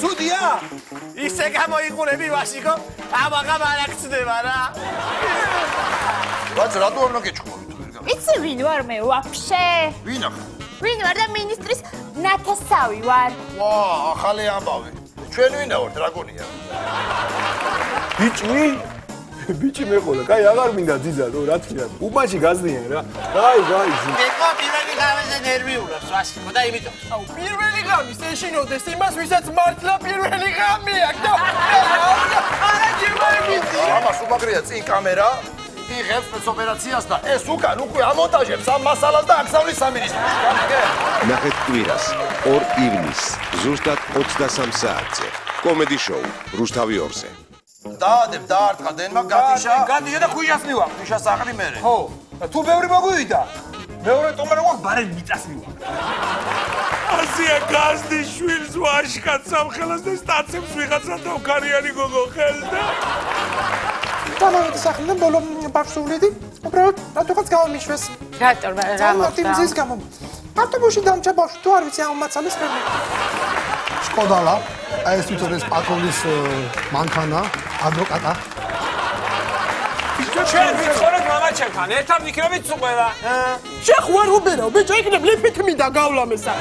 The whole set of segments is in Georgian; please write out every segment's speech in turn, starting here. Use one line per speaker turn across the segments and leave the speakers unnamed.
ცუდია?
ისე გამოიყურები ვაშიკო, ამაღამ არ აქცდება რა.
რაც რატო არ ნაგეჭქობი თუ ვერ გამა?
იცი ვინ ვარ მე ვაფშე?
ვინ ახლა?
ვინ ვარ და მინისტრის ნათესავი ვარ.
ვა, ახალი ამბავი. ჩვენ ვინა ვართ, დრაგონია.
ბიჭი? ბიჭი მეყოლა, კაი აღარ მინდა ძიძადო, რა თქმა უნდა. უბანში გაზნიან რა. კაი,
ეკო პირველი გამეზე ნერვიულობს ვაშიკო და იმიტომ.
აუ, პირველი ღამის ეშინოდეს იმას, ვისაც მართლა პირველი ღამე აქვს და არა ჯერმაიმიცი.
ამას უმაგრია წინ კამერა. იღებს სპეცოპერაციას და ეს უკან უკვე ამონტაჟებს ამ მასალას და აქსავლის სამინისტროში. გამიგე?
ნახეთ კვირას 2 ივნისს ზუსტად 23 საათზე კომედი შოუ რუსთავი 2-ზე.
დაადებ დაარტყა დენმა გათიშა.
გადია და ხუჟას მივარ.
ხუშას აყრი მერე.
ხო, თუ ბევრი მოგვივიდა. მეორე ტომერა გვაქვს, ბარენ მიწას მივარ.
ასია გაზდის შვილს ვაშკაც სამხელას და სტაცებს ვიღაცა თოქარიანი გოგო ხელს და
დამავიდი სახლიდან ბოლო ბავშვი უბრალოდ რატოღაც გამომიშვეს.
რატო რა მოხდა?
მზის გამო. ავტობუსში დამჭა ბავშვი თუ არ ვიცი ამ მაცალის ხელი.
სკოდალა, ეს თვითონ ეს პატრონის მანქანა, ადვოკატა.
ჩვენ ვიცოდეთ მამაჩემთან, ერთად ვიქნებით თუ ყველა. შეხوار უბერავ, ბიჭო, იქნებ ლიფით მინდა გავლამესა.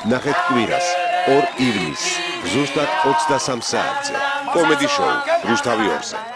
ნახეთ კვირას 2 ივნისს ზუსტად 23 საათზე კომედი შოუ რუსთავი 2-ზე.